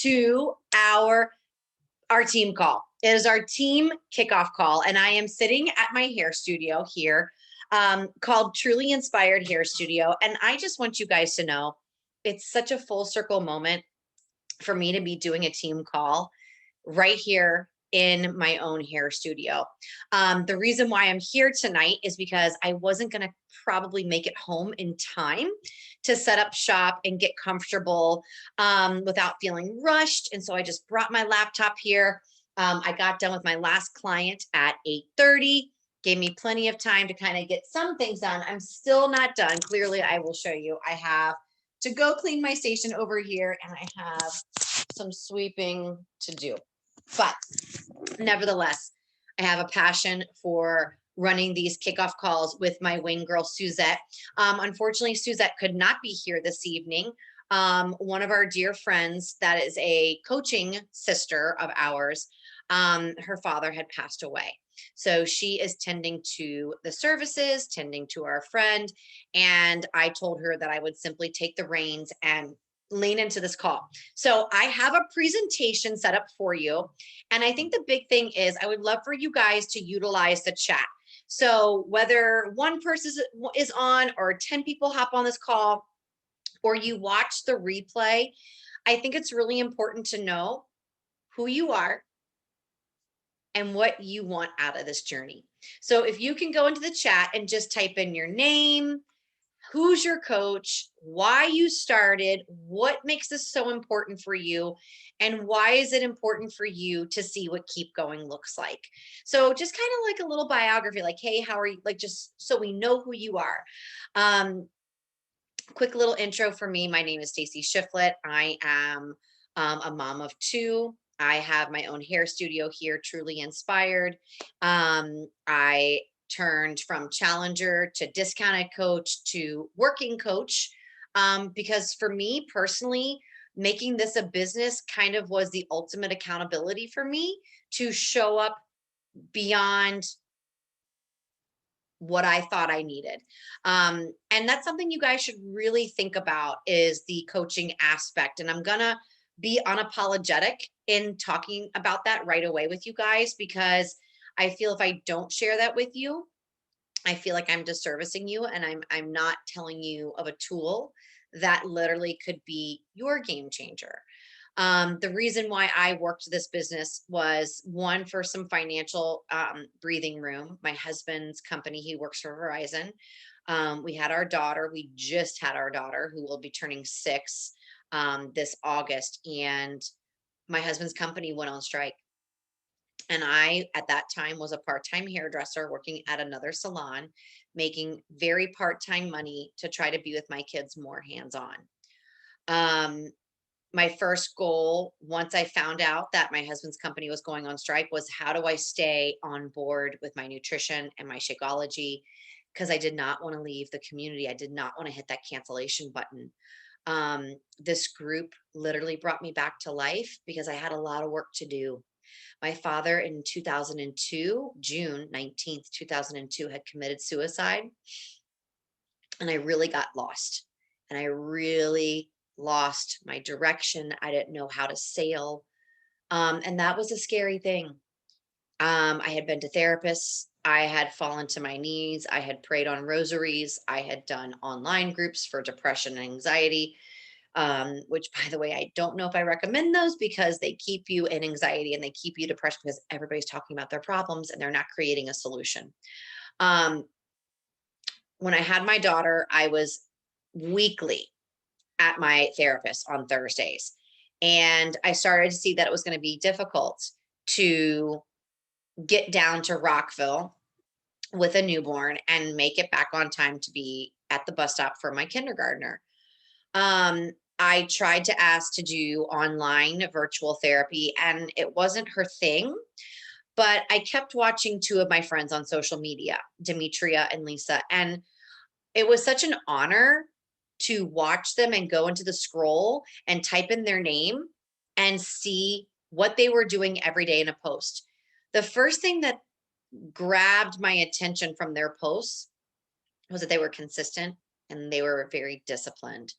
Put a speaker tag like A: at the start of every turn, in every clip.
A: to our team call. It is our team kickoff call, and I am sitting at my hair studio here, called Truly Inspired Hair Studio. And I just want you guys to know it's such a full circle moment for me to be doing a team call right here in my own hair studio. The reason why I'm here tonight is because I wasn't going to probably make it home in time to set up shop and get comfortable without feeling rushed. And so I just brought my laptop here. I got done with my last client at 8:30, gave me plenty of time to kind of get some things done. I'm still not done. Clearly, I will show you. I have to go clean my station over here, and I have some sweeping to do. But nevertheless, I have a passion for running these kickoff calls with my wing girl, Suzette. Unfortunately, Suzette could not be here this evening. One of our dear friends that is a coaching sister of ours, her father had passed away. So she is tending to the services, tending to our friend. And I told her that I would simply take the reins and lean into this call. So I have a presentation set up for you. And I think the big thing is I would love for you guys to utilize the chat. So whether one person is on or 10 people hop on this call or you watch the replay, I think it's really important to know who you are and what you want out of this journey. So if you can go into the chat and just type in your name, who's your coach, why you started, what makes this so important for you, and why is it important for you to see what keep going looks like. So just kind of like a little biography, like, hey, how are you? Like, just so we know who you are. Quick little intro for me. My name is Stacey Shiflett. I am a mom of two. I have my own hair studio here, Truly Inspired. I turned from challenger to discounted coach to working coach, because for me personally, making this a business kind of was the ultimate accountability for me to show up beyond what I thought I needed. And that's something you guys should really think about, is the coaching aspect. And I'm gonna be unapologetic in talking about that right away with you guys, because I feel if I don't share that with you, I feel like I'm disservicing you, and I'm not telling you of a tool that literally could be your game changer. The reason why I worked this business was, one, for some financial breathing room. My husband's company, he works for Verizon. We had our daughter. We just had our daughter, who will be turning 6 this August. And my husband's company went on strike. And I, at that time, was a part-time hairdresser working at another salon, making very part-time money to try to be with my kids more hands-on. My first goal, once I found out that my husband's company was going on strike, was how do I stay on board with my nutrition and my Shakeology? Because I did not want to leave the community. I did not want to hit that cancellation button. This group literally brought me back to life because I had a lot of work to do. My father in 2002, June 19th, 2002, had committed suicide. And I really got lost. And I really lost my direction. I didn't know how to sail. And that was a scary thing. I had been to therapists. I had fallen to my knees. I had prayed on rosaries. I had done online groups for depression and anxiety. Which, by the way, I don't know if I recommend those, because they keep you in anxiety and they keep you depressed because everybody's talking about their problems and they're not creating a solution. When I had my daughter, I was weekly at my therapist on Thursdays. And I started to see that it was going to be difficult to get down to Rockville with a newborn and make it back on time to be at the bus stop for my kindergartner. I tried to ask to do online virtual therapy, and it wasn't her thing, but I kept watching 2 of my friends on social media, Demetria and Lisa, and it was such an honor to watch them and go into the scroll and type in their name and see what they were doing every day in a post. The first thing that grabbed my attention from their posts was that they were consistent and they were very disciplined.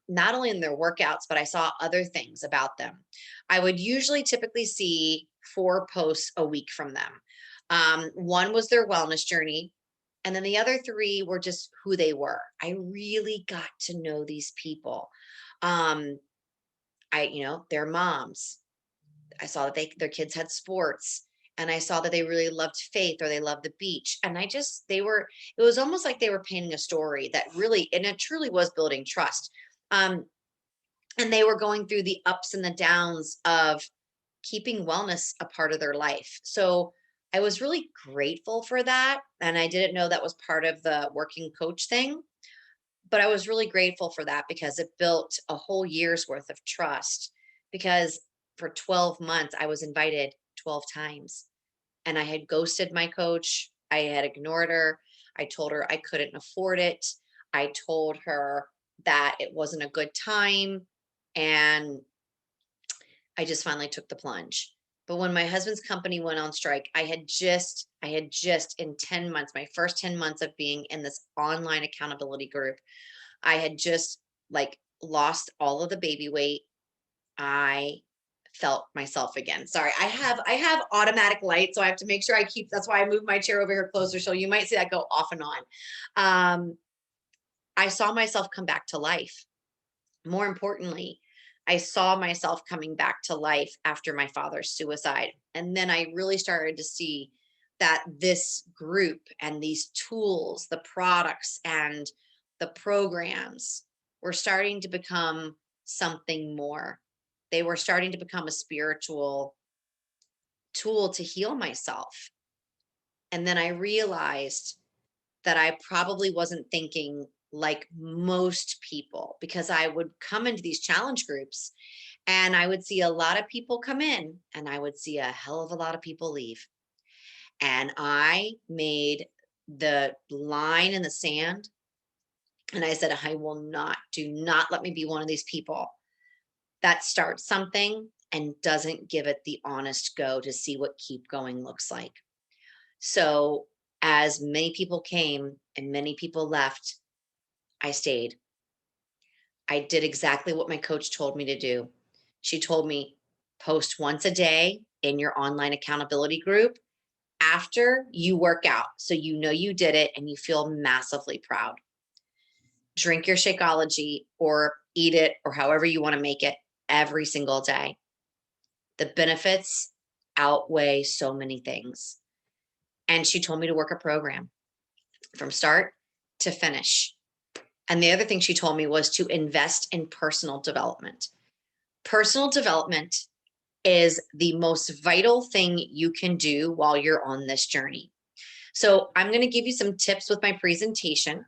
A: not only in their workouts, but I saw other things about them. I would usually typically see 4 posts a week from them. One was their wellness journey, and then the other 3 were just who they were. I really got to know these people. Um, their moms. I saw that their kids had sports, and I saw that they really loved faith or they loved the beach. And it was almost like they were painting a story that really, and it truly was building trust. Um, and they were going through the ups and the downs of keeping wellness a part of their life. So I was really grateful for that. And I didn't know that was part of the working coach thing, but I was really grateful for that because it built a whole year's worth of trust. Because for 12 months, I was invited 12 times and I had ghosted my coach. I had ignored her. I told her I couldn't afford it. I told her that it wasn't a good time. And I just finally took the plunge. But when my husband's company went on strike, I had just in 10 months, my first 10 months of being in this online accountability group, I had just like lost all of the baby weight. I felt myself again. Sorry, I have automatic light, so I have to make sure I keep. That's why I moved my chair over here closer, so you might see that go off and on. Um, I saw myself come back to life. More importantly, I saw myself coming back to life after my father's suicide, and then I really started to see that this group and these tools, the products and the programs were starting to become something more. They were starting to become a spiritual tool to heal myself. And then I realized that I probably wasn't thinking like most people, because I would come into these challenge groups and I would see a lot of people come in and I would see a hell of a lot of people leave. And I made the line in the sand and I said, I will not, do not let me be one of these people that starts something and doesn't give it the honest go to see what keep going looks like. So, as many people came and many people left, I stayed. I did exactly what my coach told me to do. She told me, post once a day in your online accountability group after you work out, so you know you did it and you feel massively proud. Drink your Shakeology or eat it or however you want to make it every single day. The benefits outweigh so many things. And she told me to work a program from start to finish. And the other thing she told me was to invest in personal development. Personal development is the most vital thing you can do while you're on this journey. So I'm going to give you some tips with my presentation.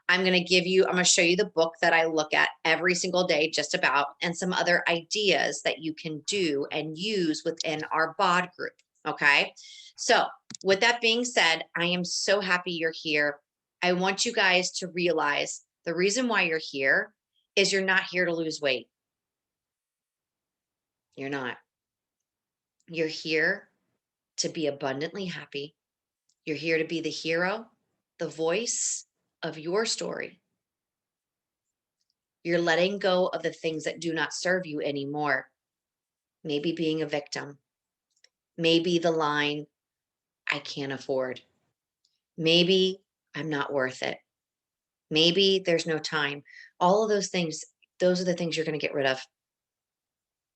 A: I'm going to show you the book that I look at every single day, just about, and some other ideas that you can do and use within our BOD group. Okay. So with that being said, I am so happy you're here. I want you guys to realize the reason why you're here is you're not here to lose weight. You're not. You're here to be abundantly happy. You're here to be the hero, the voice of your story. You're letting go of the things that do not serve you anymore. Maybe being a victim. Maybe the line, I can't afford. Maybe I'm not worth it. Maybe there's no time. All of those things, those are the things you're going to get rid of.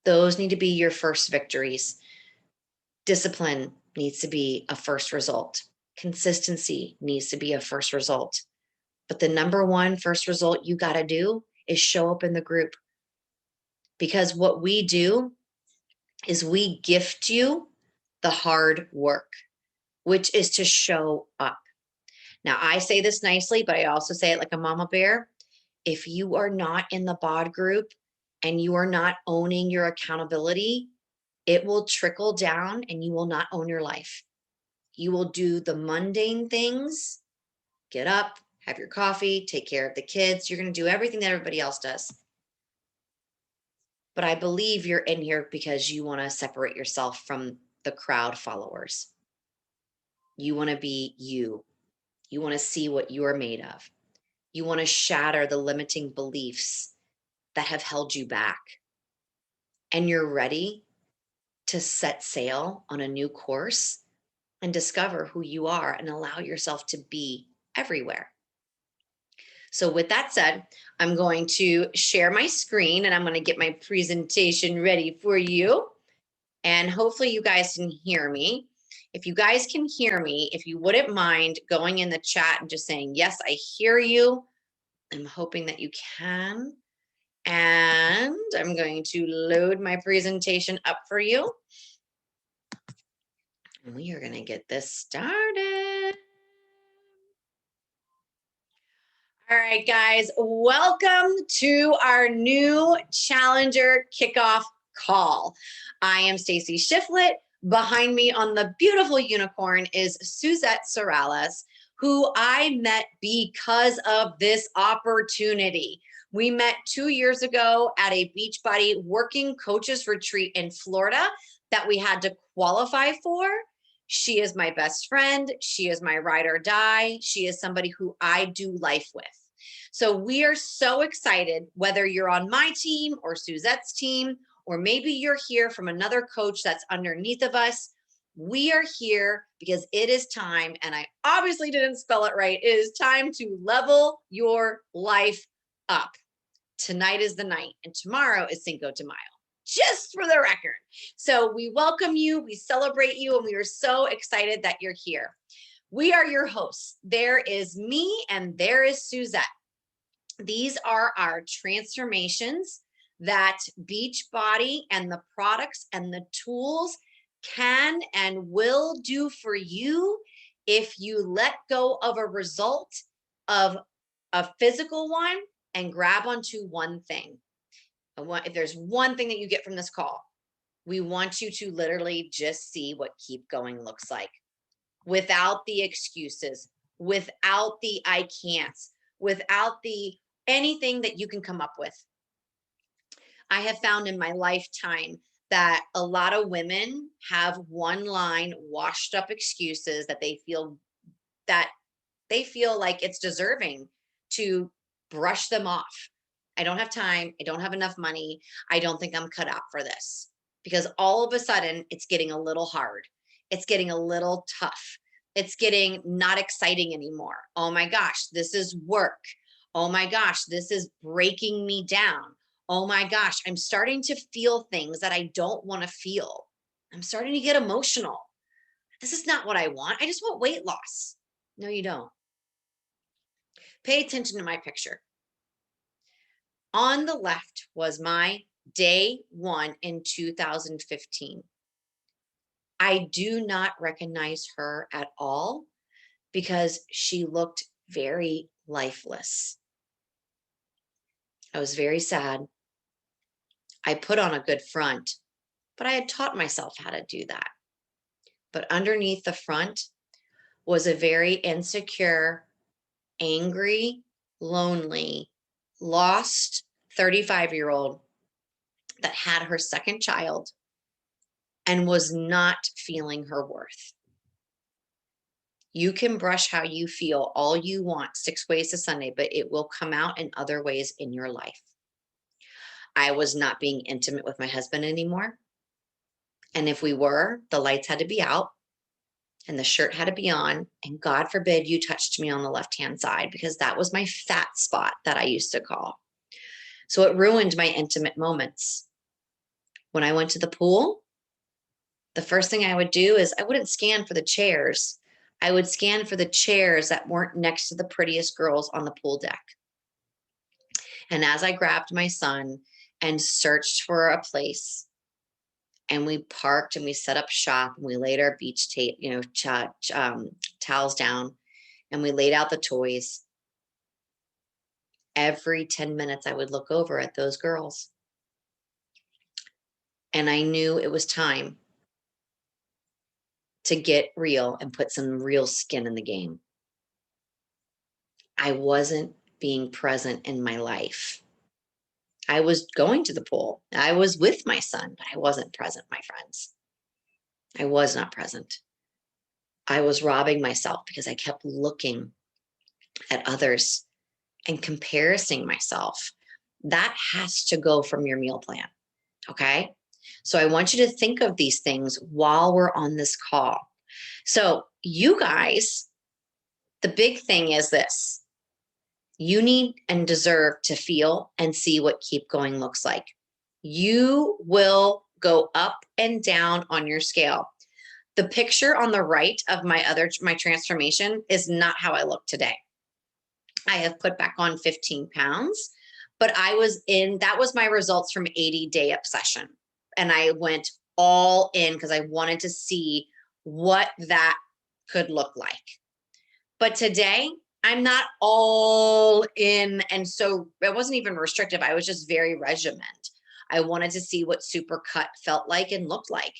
A: Those need to be your first victories. Discipline needs to be a first result. Consistency needs to be a first result. But the number one first result you got to do is show up in the group. Because what we do is we gift you the hard work, which is to show up. Now, I say this nicely, but I also say it like a mama bear. If you are not in the BOD group and you are not owning your accountability, it will trickle down and you will not own your life. You will do the mundane things, get up, have your coffee, take care of the kids. You're going to do everything that everybody else does. But I believe you're in here because you want to separate yourself from the crowd followers. You want to be you. You want to see what you're made of. You want to shatter the limiting beliefs that have held you back. And you're ready to set sail on a new course and discover who you are and allow yourself to be everywhere. So with that said, I'm going to share my screen and I'm going to get my presentation ready for you. And hopefully you guys can hear me. If you guys can hear me, if you wouldn't mind going in the chat and just saying, yes, I hear you. I'm hoping that you can. And I'm going to load my presentation up for you. And we are going to get this started. All right, guys, welcome to our new Challenger Kickoff Call. I am Stacey Shiflett. Behind me on the beautiful unicorn is Suzette Sorales, who I met because of this opportunity. We met 2 years ago at a Beachbody Working Coaches Retreat in Florida that we had to qualify for. She is my best friend. She is my ride or die. She is somebody who I do life with. So we are so excited, whether you're on my team or Suzette's team, or maybe you're here from another coach that's underneath of us. We are here because it is time, and I obviously didn't spell it right. It is time to level your life up. Tonight is the night, and tomorrow is Cinco de Mayo, just for the record. So we welcome you, we celebrate you, and we are so excited that you're here. We are your hosts. There is me and there is Suzette. These are our transformations that Beachbody and the products and the tools can and will do for you if you let go of a result of a physical one and grab onto one thing. If there's one thing that you get from this call, we want you to literally just see what keep going looks like, without the excuses, without the I can'ts, without the anything that you can come up with. I have found in my lifetime that a lot of women have one line washed up excuses that they feel like it's deserving to brush them off. I don't have time. I don't have enough money. I don't think I'm cut out for this. Because all of a sudden it's getting a little hard. It's getting a little tough. It's getting not exciting anymore. Oh my gosh, this is work. Oh my gosh, this is breaking me down. Oh my gosh, I'm starting to feel things that I don't want to feel. I'm starting to get emotional. This is not what I want. I just want weight loss. No, you don't. Pay attention to my picture. On the left was my day one in 2015. I do not recognize her at all because she looked very lifeless. I was very sad. I put on a good front, but I had taught myself how to do that. But underneath the front was a very insecure, angry, lonely, lost 35-year-old that had her second child and was not feeling her worth. You can brush how you feel all you want 6 ways to Sunday, but it will come out in other ways in your life. I was not being intimate with my husband anymore. And if we were, the lights had to be out and the shirt had to be on. And God forbid you touched me on the left-hand side, because that was my fat spot that I used to call. So it ruined my intimate moments. When I went to the pool, the first thing I would do is I wouldn't scan for the chairs. I would scan for the chairs that weren't next to the prettiest girls on the pool deck. And as I grabbed my son and searched for a place, and we parked and we set up shop and we laid our beach towels down and we laid out the toys, every 10 minutes I would look over at those girls. And I knew it was time to get real and put some real skin in the game. I wasn't being present in my life. I was going to the pool. I was with my son, but I wasn't present, my friends. I was not present. I was robbing myself because I kept looking at others and comparing myself, that has to go from your meal plan. Okay. So I want you to think of these things while we're on this call. So you guys, the big thing is this: you need and deserve to feel and see what keep going looks like. You will go up and down on your scale. The picture on the right of my transformation is not how I look today. I have put back on 15 pounds, but that was my results from 80-day obsession. And I went all in because I wanted to see what that could look like. But today, I'm not all in. And so it wasn't even restrictive. I was just very regimented. I wanted to see what super cut felt like and looked like.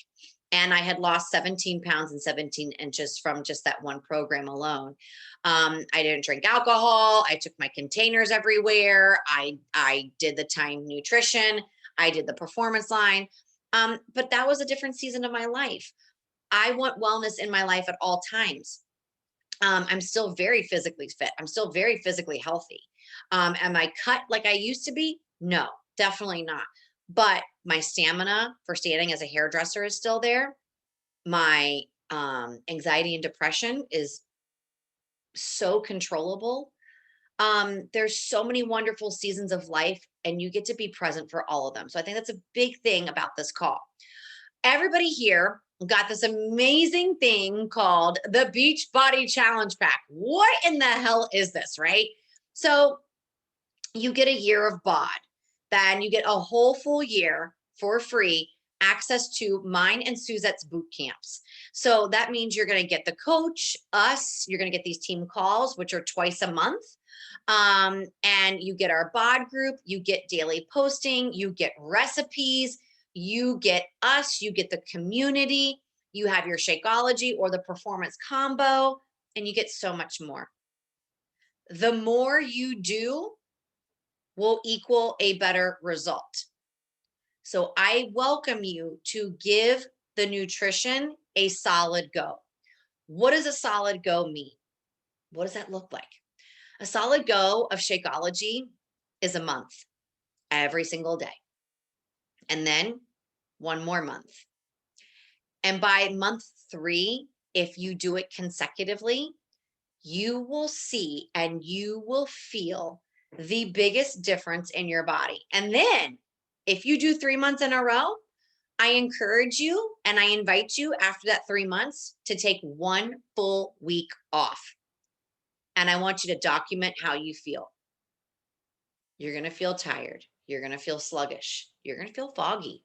A: And I had lost 17 pounds and 17 inches from just that one program alone. I didn't drink alcohol. I took my containers everywhere. I did the timed nutrition. I did the performance line. But that was a different season of my life. I want wellness in my life at all times. I'm still very physically fit. I'm still very physically healthy. Am I cut like I used to be? No, definitely not. But my stamina for standing as a hairdresser is still there. My anxiety and depression is so controllable. There's so many wonderful seasons of life, and you get to be present for all of them. So I think that's a big thing about this call. Everybody here got this amazing thing called the Beachbody Challenge Pack. What in the hell is this, right? So you get a year of bod, then you get a whole full year for free, access to mine and Suzette's boot camps. So that means you're going to get the coach, us, you're going to get these team calls, which are twice a month. And you get our bod group, you get daily posting, you get recipes, you get us, you get the community, you have your Shakeology or the performance combo, and you get so much more. The more you do will equal a better result. So I welcome you to give the nutrition a solid go. What does a solid go mean? What does that look like? A solid go of Shakeology is a month, every single day. And then one more month. And by month 3, if you do it consecutively, you will see and you will feel the biggest difference in your body. And then if you do 3 months in a row, I encourage you and I invite you after that 3 months to take 1 full week off. And I want you to document how you feel. You're going to feel tired. You're going to feel sluggish. You're going to feel foggy.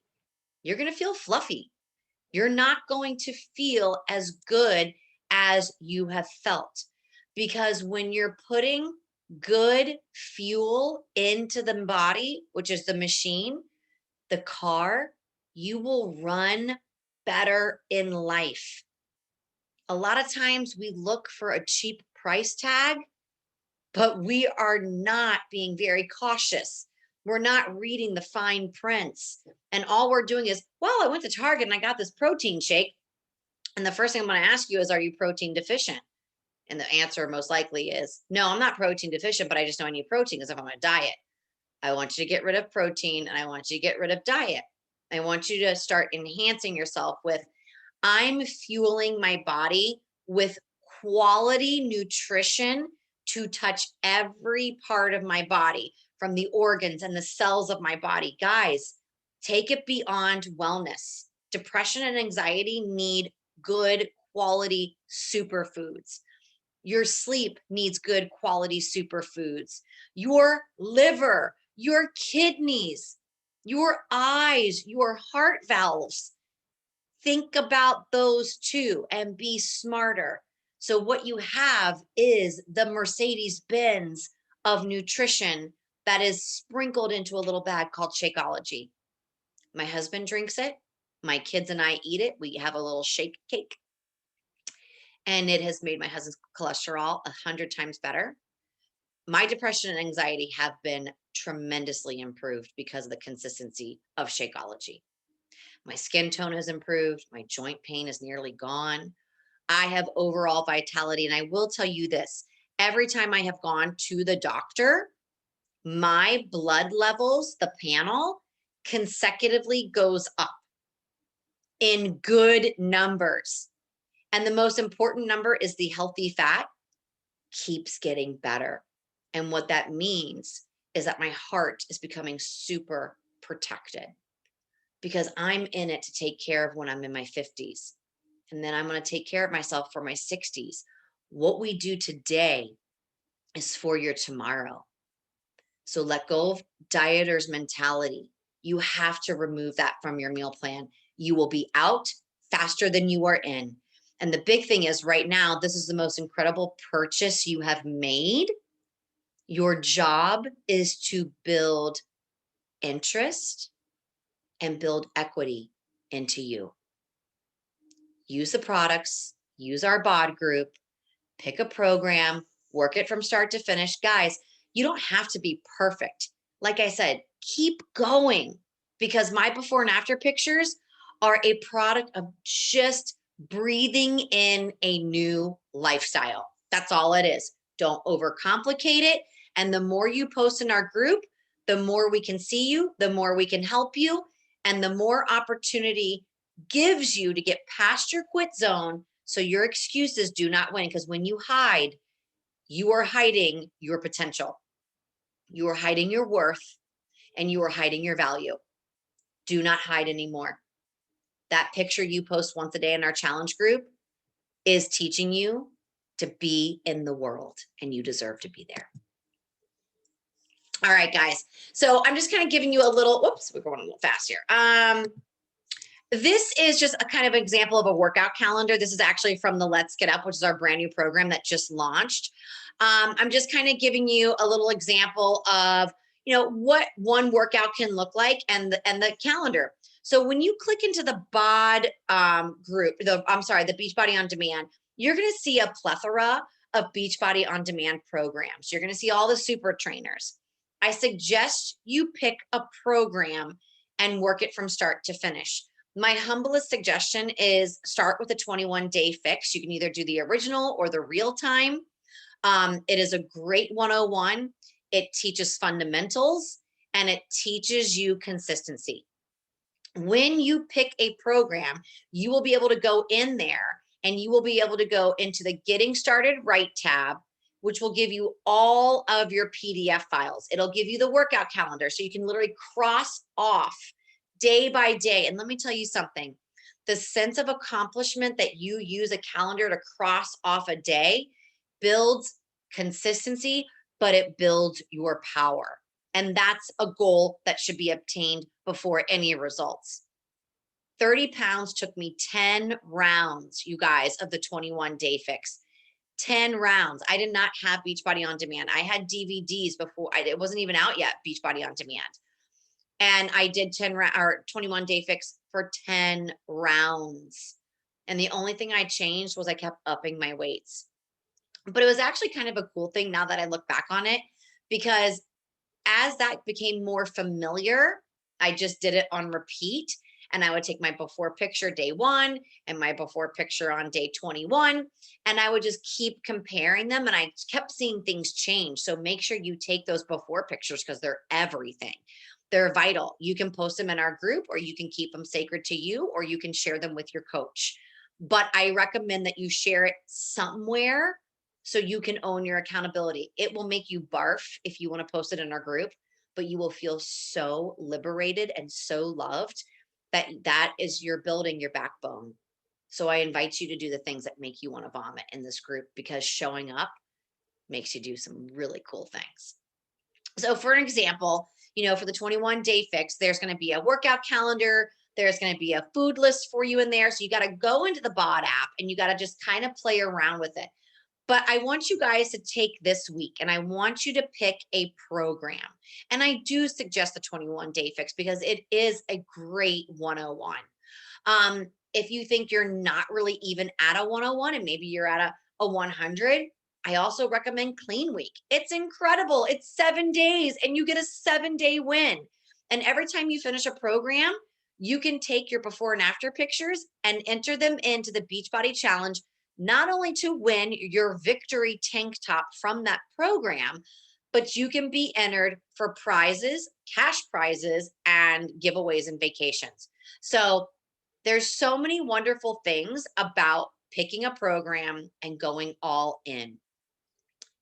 A: You're going to feel fluffy. You're not going to feel as good as you have felt, because when you're putting good fuel into the body, which is the machine, the car, you will run better in life. A lot of times we look for a cheap price tag, but we are not being very cautious. We're not reading the fine prints. And all we're doing is, well, I went to Target and I got this protein shake. And the first thing I'm going to ask you is, are you protein deficient? And the answer most likely is, no, I'm not protein deficient, but I just know I need protein because if I'm on a diet. I want you to get rid of protein and I want you to get rid of diet. I want you to start enhancing yourself with, I'm fueling my body with quality nutrition to touch every part of my body, from the organs and the cells of my body. Guys, take it beyond wellness. Depression and anxiety need good quality superfoods. Your sleep needs good quality superfoods. Your liver, your kidneys, your eyes, your heart valves. Think about those too and be smarter. So what you have is the Mercedes-Benz of nutrition that is sprinkled into a little bag called Shakeology. My husband drinks it. My kids and I eat it. We have a little shake cake. And it has made my husband's cholesterol 100 times better. My depression and anxiety have been tremendously improved because of the consistency of Shakeology. My skin tone has improved. My joint pain is nearly gone. I have overall vitality. And I will tell you this, every time I have gone to the doctor, my blood levels, the panel, consecutively goes up in good numbers. And the most important number is the healthy fat keeps getting better. And what that means is that my heart is becoming super protected because I'm in it to take care of when I'm in my 50s. And then I'm going to take care of myself for my 60s. What we do today is for your tomorrow. So let go of dieter's mentality. You have to remove that from your meal plan. You will be out faster than you are in. And the big thing is right now, this is the most incredible purchase you have made. Your job is to build interest and build equity into you. Use the products, use our bod group, pick a program, work it from start to finish. Guys, you don't have to be perfect. Like I said, keep going because my before and after pictures are a product of just breathing in a new lifestyle. That's all it is. Don't overcomplicate it. And the more you post in our group, the more we can see you, the more we can help you, and the more opportunity gives you to get past your quit zone so your excuses do not win. Because when you hide, you are hiding your potential. You are hiding your worth and you are hiding your value. Do not hide anymore. That picture you post once a day in our challenge group is teaching you to be in the world and you deserve to be there. All right, guys. So I'm just kind of giving you a little, whoops, we're going a little fast here. This is just a kind of example of a workout calendar. This is actually from the Let's Get Up, which is our brand new program that just launched. I'm just kind of giving you a little example of, what one workout can look like and the calendar. So when you click into the bod group, the Beachbody On Demand, you're going to see a plethora of Beachbody On Demand programs. You're going to see all the super trainers. I suggest you pick a program and work it from start to finish. My humblest suggestion is start with a 21-day fix. You can either do the original or the real time. It is a great 101. It teaches fundamentals and it teaches you consistency. When you pick a program, you will be able to go in there and you will be able to go into the Getting Started Right tab, which will give you all of your PDF files. It'll give you the workout calendar so you can literally cross off day by day. And let me tell you something, the sense of accomplishment that you use a calendar to cross off a day builds consistency, but it builds your power. And that's a goal that should be obtained before any results. 30 pounds took me 10 rounds, you guys, of the 21-day fix. 10 rounds. I did not have Beachbody On Demand. I had DVDs before. It wasn't even out yet, Beachbody On Demand. And I did 21-day fix for 10 rounds. And the only thing I changed was I kept upping my weights. But it was actually kind of a cool thing now that I look back on it, because as that became more familiar, I just did it on repeat. And I would take my before picture day 1 and my before picture on day 21. And I would just keep comparing them. And I kept seeing things change. So make sure you take those before pictures because they're everything. They're vital. You can post them in our group or you can keep them sacred to you or you can share them with your coach. But I recommend that you share it somewhere so you can own your accountability. It will make you barf if you want to post it in our group, but you will feel so liberated and so loved that is you're building your backbone. So I invite you to do the things that make you want to vomit in this group because showing up makes you do some really cool things. So for an example, for the 21-day fix, there's going to be a workout calendar. There's going to be a food list for you in there. So you got to go into the bod app and you got to just kind of play around with it. But I want you guys to take this week and I want you to pick a program. And I do suggest the 21-day fix because it is a great 101. If you think you're not really even at a 101 and maybe you're at a 100, I also recommend Clean Week. It's incredible. It's 7 days and you get a 7-day win. And every time you finish a program, you can take your before and after pictures and enter them into the Beachbody Challenge not only to win your victory tank top from that program, but you can be entered for prizes, cash prizes, and giveaways and vacations. So there's so many wonderful things about picking a program and going all in,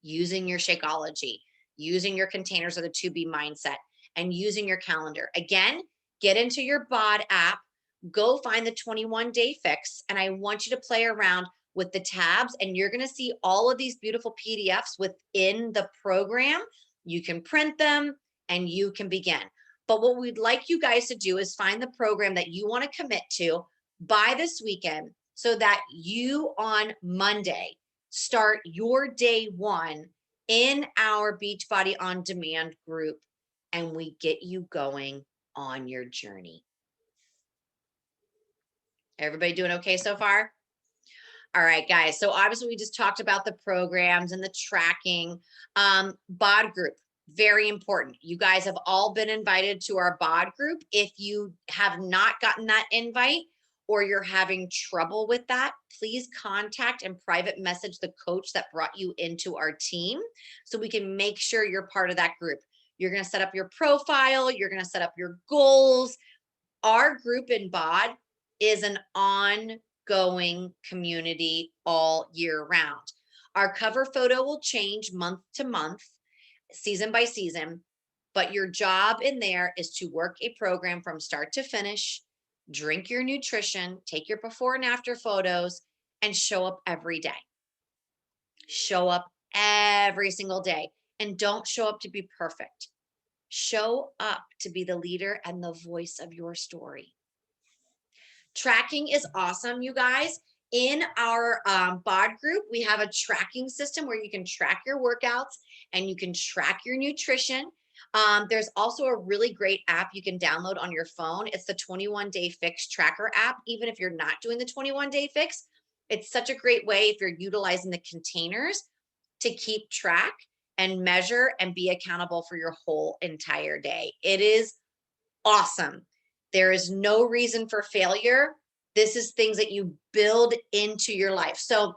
A: using your Shakeology, using your containers of the 2B mindset, and using your calendar. Again, get into your BOD app, go find the 21-day fix, and I want you to play around with the tabs, and you're going to see all of these beautiful PDFs within the program. You can print them and you can begin. But what we'd like you guys to do is find the program that you want to commit to by this weekend, so that you on Monday start your day one in our Beachbody On Demand group, and we get you going on your journey. Everybody doing okay so far? All right, guys. So obviously we just talked about the programs and the tracking. BOD group, very important. You guys have all been invited to our BOD group. If you have not gotten that invite, or you're having trouble with that, please contact and private message the coach that brought you into our team so we can make sure you're part of that group. You're going to set up your profile. You're going to set up your goals. Our group in BOD is an ongoing community all year round. Our cover photo will change month to month, season by season, but your job in there is to work a program from start to finish, drink your nutrition, take your before and after photos, and show up every day. Show up every single day, and don't show up to be perfect. Show up to be the leader and the voice of your story. Tracking is awesome, you guys. In our BOD group, we have a tracking system where you can track your workouts and you can track your nutrition. There's also a really great app you can download on your phone. It's the 21-day fix tracker app. Even if you're not doing the 21-day fix, it's such a great way if you're utilizing the containers to keep track and measure and be accountable for your whole entire day. It is awesome. There is no reason for failure. This is things that you build into your life. So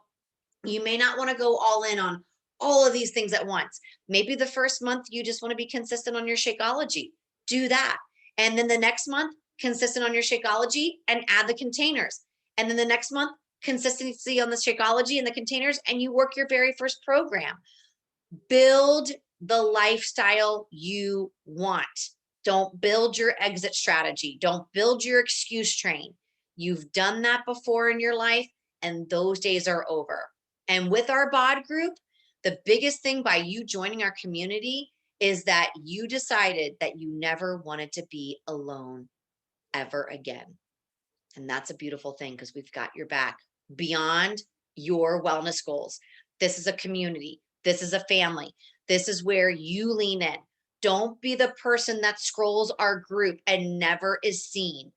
A: you may not want to go all in on all of these things at once. Maybe the first month you just want to be consistent on your Shakeology. Do that. And then the next month, consistent on your Shakeology and add the containers. And then the next month, consistency on the Shakeology and the containers, and you work your very first program. Build the lifestyle you want. Don't build your exit strategy. Don't build your excuse train. You've done that before in your life, and those days are over. And with our BOD group, the biggest thing by you joining our community is that you decided that you never wanted to be alone ever again. And that's a beautiful thing, because we've got your back beyond your wellness goals. This is a community. This is a family. This is where you lean in. Don't be the person that scrolls our group and never is seen.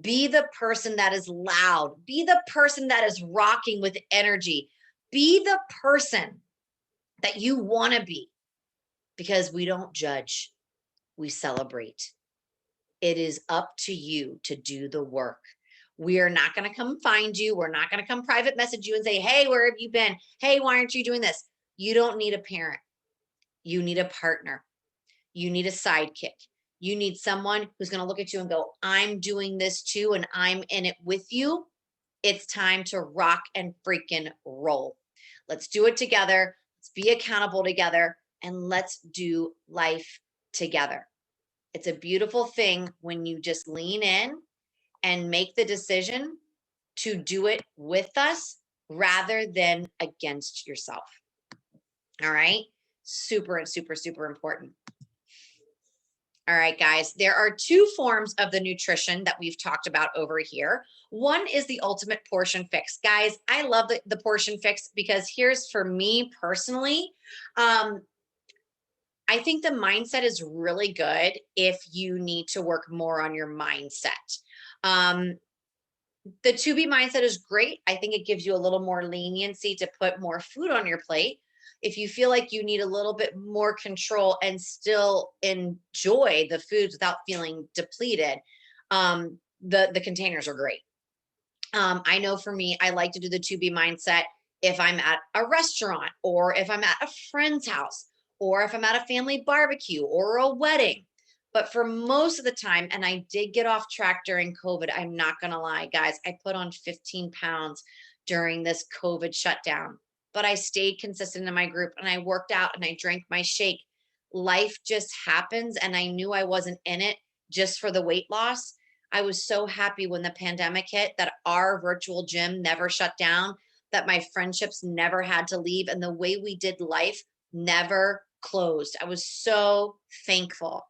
A: Be the person that is loud. Be the person that is rocking with energy. Be the person that you want to be, because we don't judge, we celebrate. It is up to you to do the work. We are not going to come find you. We're not going to come private message you and say, hey, where have you been? Hey, why aren't you doing this? You don't need a parent. You need a partner. You need a sidekick. You need someone who's going to look at you and go, I'm doing this too, and I'm in it with you. It's time to rock and freaking roll. Let's do it together. Let's be accountable together, and let's do life together. It's a beautiful thing when you just lean in and make the decision to do it with us rather than against yourself. All right. Super, super, super important. All right, guys, there are two forms of the nutrition that we've talked about over here. One is the ultimate portion fix. Guys, I love the portion fix, because here's for me personally, I think the mindset is really good if you need to work more on your mindset. The 2B mindset is great. I think it gives you a little more leniency to put more food on your plate. If you feel like you need a little bit more control and still enjoy the foods without feeling depleted, the containers are great. I know for me, I like to do the 2B mindset. if I'm at a restaurant, or if I'm at a friend's house, or if I'm at a family barbecue or a wedding. But for most of the time, and I did get off track during COVID, I'm not going to lie, guys, I put on 15 pounds during this COVID shutdown, but I stayed consistent in my group and I worked out and I drank my shake. Life just happens. And I knew I wasn't in it just for the weight loss. I was so happy when the pandemic hit that our virtual gym never shut down, that my friendships never had to leave, and the way we did life never closed. I was so thankful.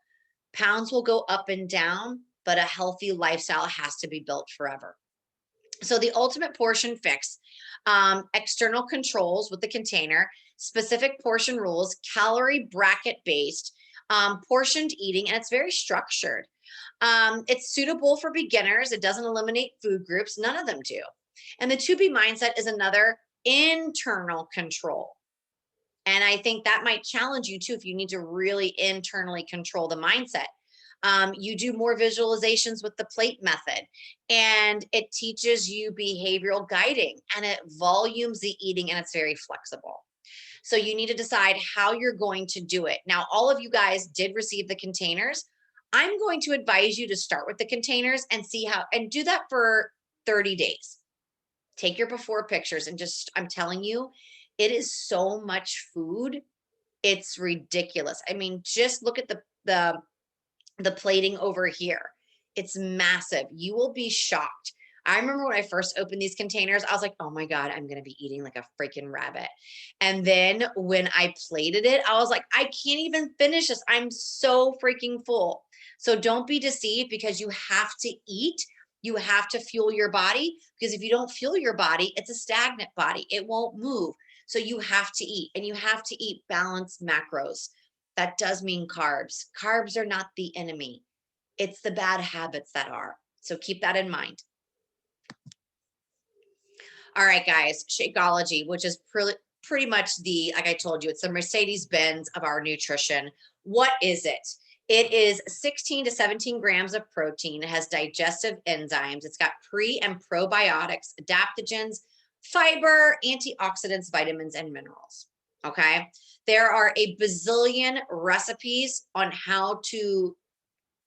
A: Pounds will go up and down, but a healthy lifestyle has to be built forever. So the ultimate portion fix, external controls with the container, specific portion rules, calorie bracket based, portioned eating, and it's very structured. It's suitable for beginners. It doesn't eliminate food groups. None of them do. And the 2B mindset is another internal control. And I think that might challenge you too if you need to really internally control the mindset. You do more visualizations with the plate method, and it teaches you behavioral guiding, and it volumes the eating, and it's very flexible. So you need to decide how you're going to do it. Now, all of you guys did receive the containers. I'm going to advise you to start with the containers and see how, and do that for 30 days. Take your before pictures and just, I'm telling you, it is so much food. It's ridiculous. I mean, just look at the plating over here. It's massive. You will be shocked. I remember when I first opened these containers, I was like, oh my God, I'm going to be eating like a freaking rabbit. And then when I plated it, I was like, I can't even finish this. I'm so freaking full. So don't be deceived, because you have to eat. You have to fuel your body, because if you don't fuel your body, it's a stagnant body. It won't move. So you have to eat, and you have to eat balanced macros. That does mean carbs. Carbs are not the enemy. It's the bad habits that are. So keep that in mind. All right, guys, Shakeology, which is pretty much the, like I told you, it's the Mercedes-Benz of our nutrition. What is it? It is 16 to 17 grams of protein. It has digestive enzymes. It's got pre and probiotics, adaptogens, fiber, antioxidants, vitamins, and minerals. Okay. There are a bazillion recipes on how to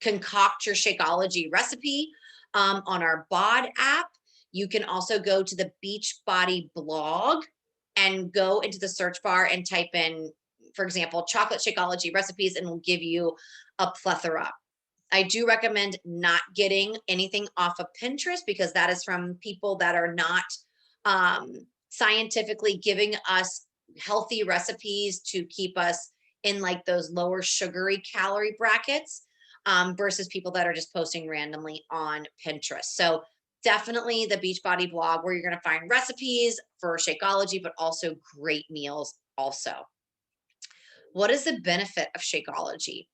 A: concoct your Shakeology recipe on our BOD app. You can also go to the Beachbody blog and go into the search bar and type in, for example, chocolate Shakeology recipes, and will give you a plethora. I do recommend not getting anything off of Pinterest, because that is from people that are not scientifically giving us healthy recipes to keep us in like those lower sugary calorie brackets, versus people that are just posting randomly on Pinterest. So definitely the Beachbody blog, where you're going to find recipes for Shakeology, but also great meals also. What is the benefit of Shakeology?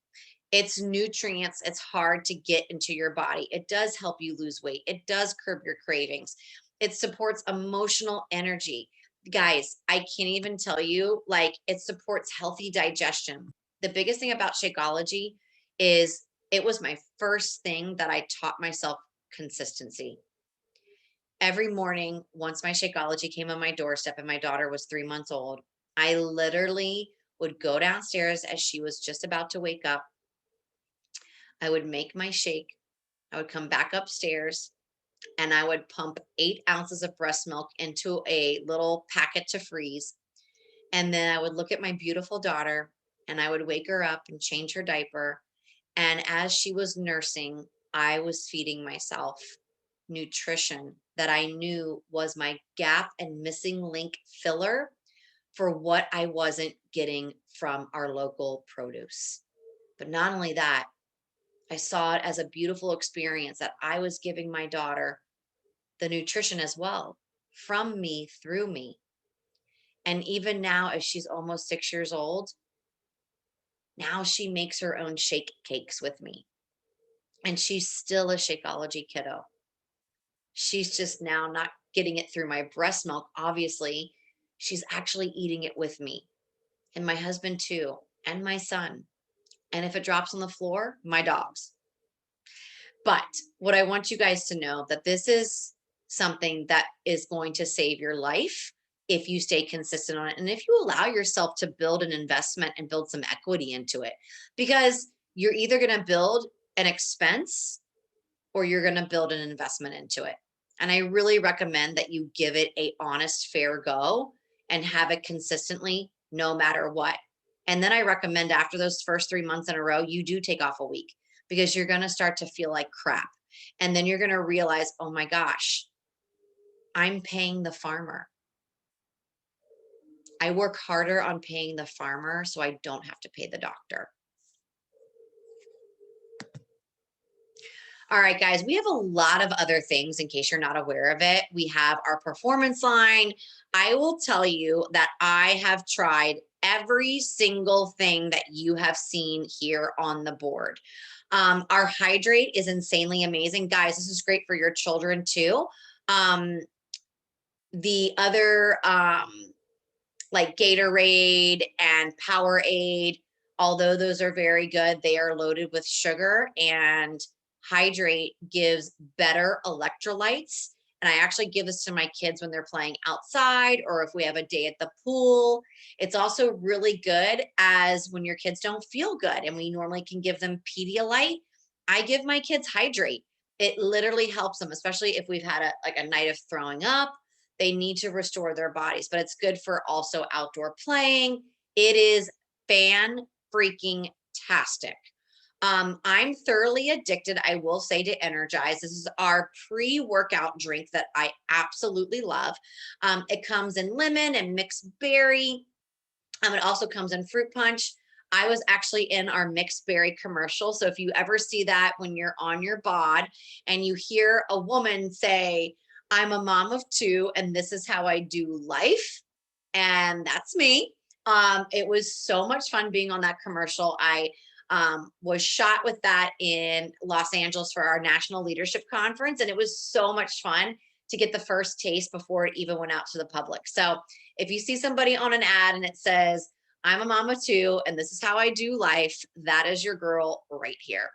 A: It's nutrients. It's hard to get into your body. It does help you lose weight. It does curb your cravings. It supports emotional energy. Guys, I can't even tell you, like, it supports healthy digestion. The biggest thing about Shakeology is it was my first thing that I taught myself consistency. Every morning, once my Shakeology came on my doorstep and my daughter was 3 months old, I literally would go downstairs as she was just about to wake up. I would make my shake. I would come back upstairs and I would pump 8 ounces of breast milk into a little packet to freeze. And then I would look at my beautiful daughter and I would wake her up and change her diaper. And as she was nursing, I was feeding myself nutrition that I knew was my gap and missing link filler for what I wasn't getting from our local produce. But not only that, I saw it as a beautiful experience that I was giving my daughter the nutrition as well, from me, through me. And even now, as she's almost 6 years old, now she makes her own shake cakes with me. And she's still a Shakeology kiddo. She's just now not getting it through my breast milk. Obviously, she's actually eating it with me, and my husband too, and my son. And if it drops on the floor, my dogs. But what I want you guys to know, that this is something that is going to save your life. if you stay consistent on it. And if you allow yourself to build an investment and build some equity into it, because you're either going to build an expense or you're going to build an investment into it. And I really recommend that you give it a honest, fair go and have it consistently no matter what. And then I recommend after those first 3 months in a row, you do take off a week because you're going to start to feel like crap. And then you're going to realize, oh my gosh, I'm paying the farmer. I work harder on paying the farmer so I don't have to pay the doctor. All right, guys, we have a lot of other things in case you're not aware of it. We have our performance line. I will tell you that I have tried every single thing that you have seen here on the board. Our hydrate is insanely amazing. Guys, this is great for your children too. The other like Gatorade and Powerade, although those are very good, they are loaded with sugar, and hydrate gives better electrolytes. And I actually give this to my kids when they're playing outside or if we have a day at the pool. It's also really good as when your kids don't feel good and we normally can give them Pedialyte. I give my kids hydrate. It literally helps them, especially if we've had a night of throwing up. They need to restore their bodies, but it's good for also outdoor playing. It is fan-freaking-tastic. I'm thoroughly addicted, I will say, to Energize. This is our pre-workout drink that I absolutely love. It comes in lemon and mixed berry. It also comes in fruit punch. I was actually in our mixed berry commercial. So if you ever see that when you're on your bod and you hear a woman say, I'm a mom of 2 and this is how I do life, and that's me. It was so much fun being on that commercial. I was shot with that in Los Angeles for our National Leadership Conference, and it was so much fun to get the first taste before it even went out to the public. So if you see somebody on an ad and it says, I'm a mom of 2 and this is how I do life, that is your girl right here.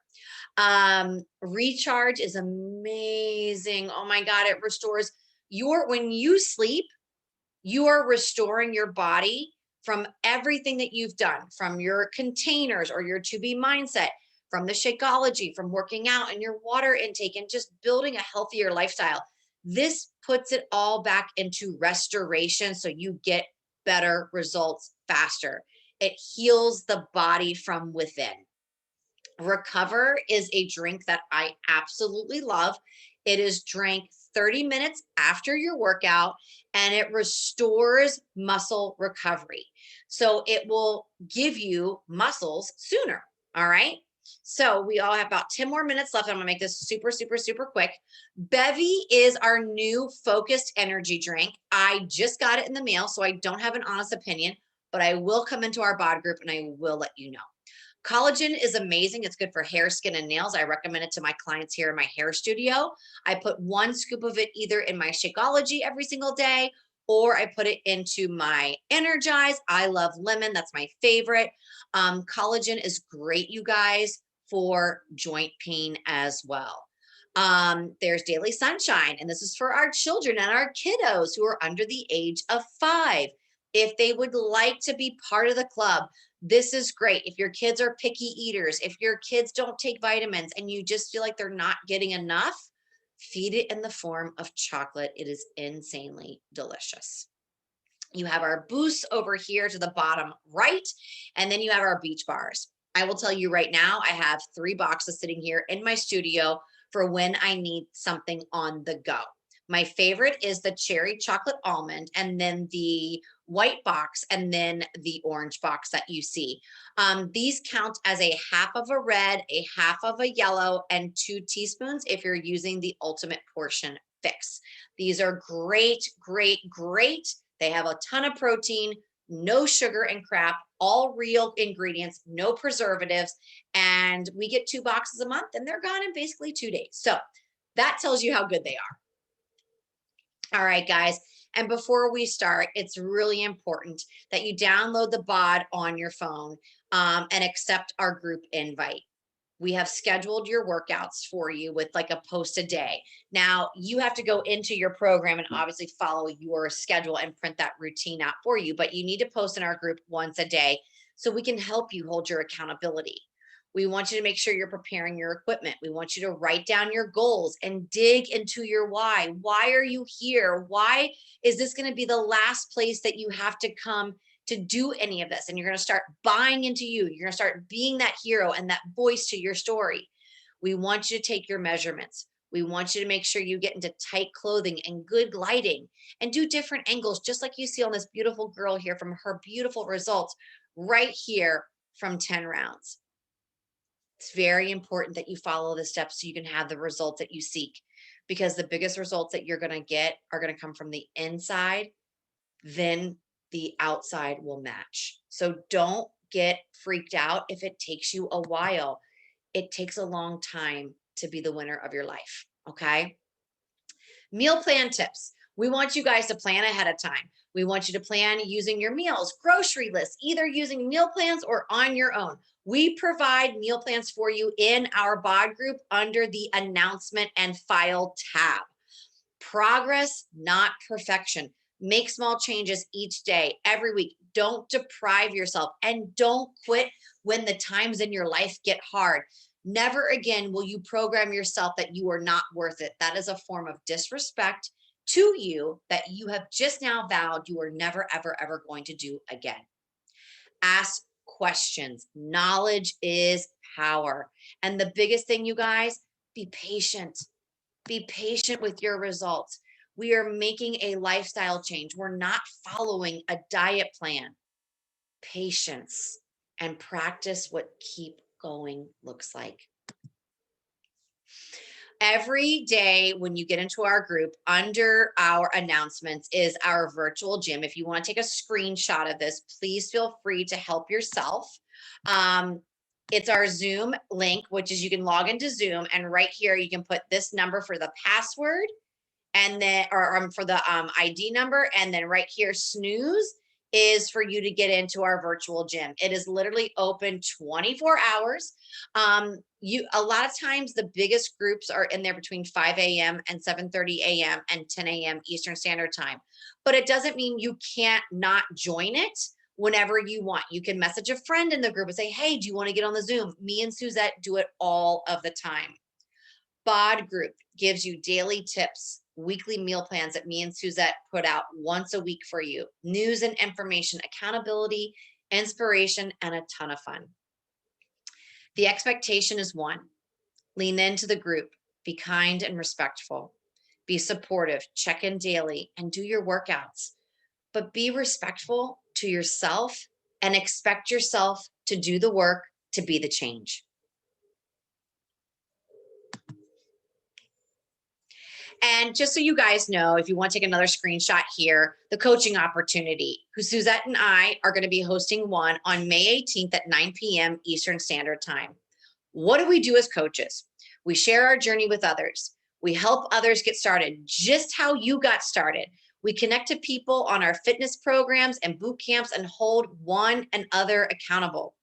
A: Recharge is amazing. Oh my God, it restores when you sleep, you are restoring your body from everything that you've done, from your containers or your to be mindset, from the Shakeology, from working out and your water intake and just building a healthier lifestyle. This puts it all back into restoration so you get better results faster. It heals the body from within. Recover is a drink that I absolutely love. It is drank 30 minutes after your workout and it restores muscle recovery. So it will give you muscles sooner. All right. So we all have about 10 more minutes left. I'm gonna make this super, super, super quick. Bevy is our new focused energy drink. I just got it in the mail, so I don't have an honest opinion, but I will come into our bod group and I will let you know. Collagen is amazing. It's good for hair, skin, and nails. I recommend it to my clients here in my hair studio. I put 1 scoop of it either in my Shakeology every single day, or I put it into my Energize. I love lemon. That's my favorite. Collagen is great, you guys, for joint pain as well. There's Daily Sunshine, and this is for our children and our kiddos who are under the age of 5. If they would like to be part of the club, this is great. If your kids are picky eaters, if your kids don't take vitamins and you just feel like they're not getting enough, feed it in the form of chocolate. It is insanely delicious. You have our boosts over here to the bottom right, and then you have our beach bars. I will tell you right now, I have 3 boxes sitting here in my studio for when I need something on the go. My favorite is the cherry chocolate almond, and then the white box, and then the orange box that you see. These count as a half of a red, a half of a yellow, and 2 teaspoons if you're using the ultimate portion fix. These are great, great, great. They have a ton of protein, no sugar and crap, all real ingredients, no preservatives, and we get 2 boxes a month and they're gone in basically 2 days. So that tells you how good they are. All right, guys. And before we start, it's really important that you download the bod on your phone and accept our group invite. We have scheduled your workouts for you with like a post a day. Now you have to go into your program and obviously follow your schedule and print that routine out for you, but you need to post in our group once a day so we can help you hold your accountability. We want you to make sure you're preparing your equipment. We want you to write down your goals and dig into your why. Why are you here? Why is this going to be the last place that you have to come to do any of this? And you're going to start buying into you. You're going to start being that hero and that voice to your story. We want you to take your measurements. We want you to make sure you get into tight clothing and good lighting and do different angles, just like you see on this beautiful girl here from her beautiful results right here from 10 rounds. It's very important that you follow the steps so you can have the results that you seek, because the biggest results that you're going to get are going to come from the inside, then the outside will match. So don't get freaked out if it takes you a while. It takes a long time to be the winner of your life, okay? Meal plan tips. We want you guys to plan ahead of time. We want you to plan using your meals, grocery lists, either using meal plans or on your own. We provide meal plans for you in our bod group under the announcement and file tab. Progress, not perfection. Make small changes each day, every week. Don't deprive yourself and don't quit when the times in your life get hard. Never again will you program yourself that you are not worth it. That is a form of disrespect to you that you have just now vowed you are never, ever, ever going to do again. Ask questions. Knowledge is power. And the biggest thing, you guys, be patient. Be patient with your results. We are making a lifestyle change. We're not following a diet plan. Patience and practice what keep going looks like. Every day when you get into our group, under our announcements is our virtual gym. If you want to take a screenshot of this, please feel free to help yourself. It's our Zoom link, which is you can log into Zoom, and right here you can put this number for the password, and then for the ID number, and then right here snooze is for you to get into our virtual gym. It is literally open 24 hours. A lot of times the biggest groups are in there between 5 a.m. and 7:30 a.m. and 10 a.m. Eastern Standard Time. But it doesn't mean you can't not join it whenever you want. You can message a friend in the group and say, hey, do you want to get on the Zoom? Me and Suzette do it all of the time. Bod group gives you daily tips, weekly meal plans that me and Suzette put out once a week for you, news and information, accountability, inspiration, and a ton of fun. The expectation is one: lean into the group, be kind and respectful, be supportive, check in daily, and do your workouts. But be respectful to yourself and expect yourself to do the work to be the change. And just so you guys know, if you want to take another screenshot here, the coaching opportunity, who Suzette and I are going to be hosting one on May 18th at 9 p.m. Eastern Standard Time. What do we do as coaches? We share our journey with others. We help others get started, just how you got started. We connect to people on our fitness programs and boot camps and hold one another accountable.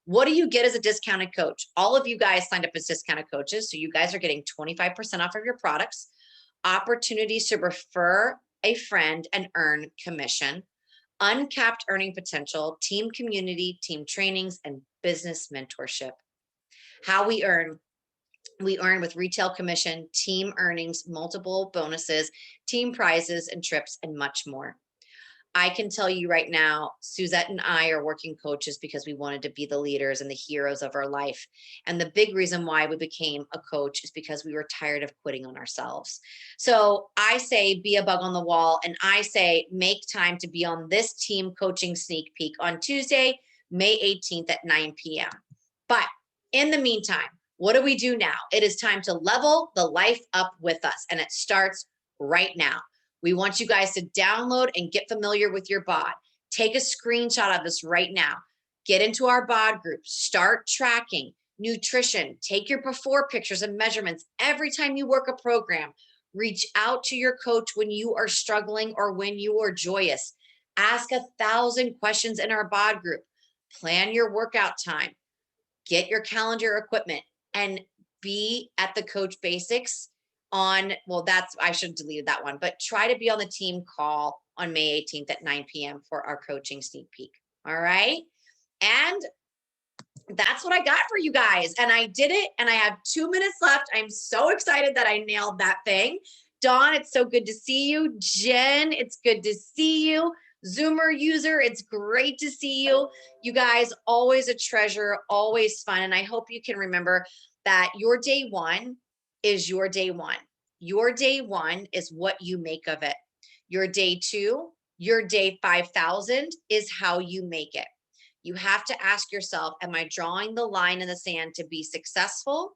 A: What do you get as a discounted coach? All of you guys signed up as discounted coaches, so you guys are getting 25% off of your products, opportunities to refer a friend and earn commission, uncapped earning potential, team community, team trainings, and business mentorship. How we earn with retail commission, team earnings, multiple bonuses, team prizes and trips, and much more. I can tell you right now, Suzette and I are working coaches because we wanted to be the leaders and the heroes of our life. And the big reason why we became a coach is because we were tired of quitting on ourselves. So I say, be a bug on the wall. And I say, make time to be on this team coaching sneak peek on Tuesday, May 18th at 9 p.m. But in the meantime, what do we do now? It is time to level the life up with us. And it starts right now. We want you guys to download and get familiar with your bod. Take a screenshot of this right now. Get into our bod group. Start tracking nutrition. Take your before pictures and measurements every time you work a program. Reach out to your coach when you are struggling or when you are joyous. Ask 1,000 questions in our bod group. Plan your workout time. Get your calendar equipment. and be at the Coach Basics on, well, I should have deleted that one, but try to be on the team call on May 18th at 9 p.m. for our coaching sneak peek. All right. And that's what I got for you guys. And I did it, and I have 2 minutes left. I'm so excited that I nailed that thing. Dawn, it's so good to see you. Jen, it's good to see you. Zoomer user, it's great to see you. You guys, always a treasure, always fun. And I hope you can remember that your day one is your day one. Your day one is what you make of it. Your day two, your day 5,000 is how you make it. You have to ask yourself, am I drawing the line in the sand to be successful?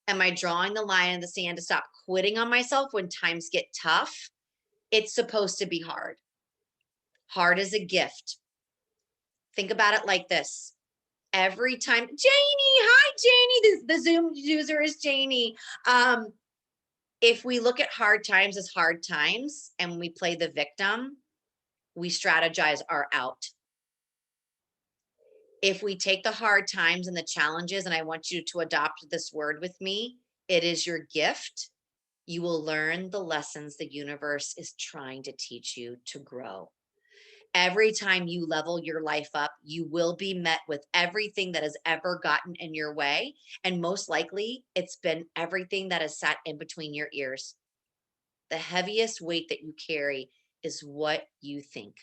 A: Am I drawing the line in the sand to stop quitting on myself when times get tough? It's supposed to be hard. Hard is a gift. Think about it like this. Every time, Janie, hi, Janie, the Zoom user is Janie. If we look at hard times as hard times and we play the victim, we strategize our out. If we take the hard times and the challenges, and I want you to adopt this word with me, it is your gift. You will learn the lessons the universe is trying to teach you to grow. Every time you level your life up, you will be met with everything that has ever gotten in your way. And most likely, it's been everything that has sat in between your ears. The heaviest weight that you carry is what you think.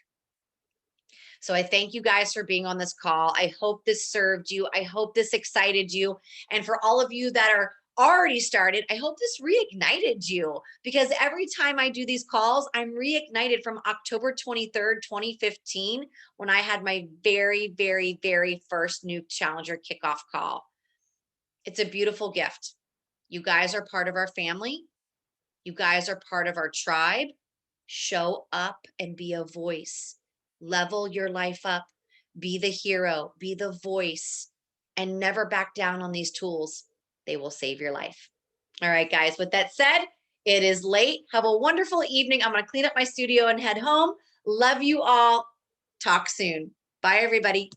A: So I thank you guys for being on this call. I hope this served you. I hope this excited you. And for all of you that are already started, I hope this reignited you, because every time I do these calls, I'm reignited from October 23rd, 2015, when I had my very, very, very first New Challenger kickoff call. It's a beautiful gift. You guys are part of our family. You guys are part of our tribe. Show up and be a voice. Level your life up. Be the hero, be the voice, and never back down on these tools. They will save your life. All right, guys, with that said, it is late. Have a wonderful evening. I'm going to clean up my studio and head home. Love you all. Talk soon. Bye, everybody.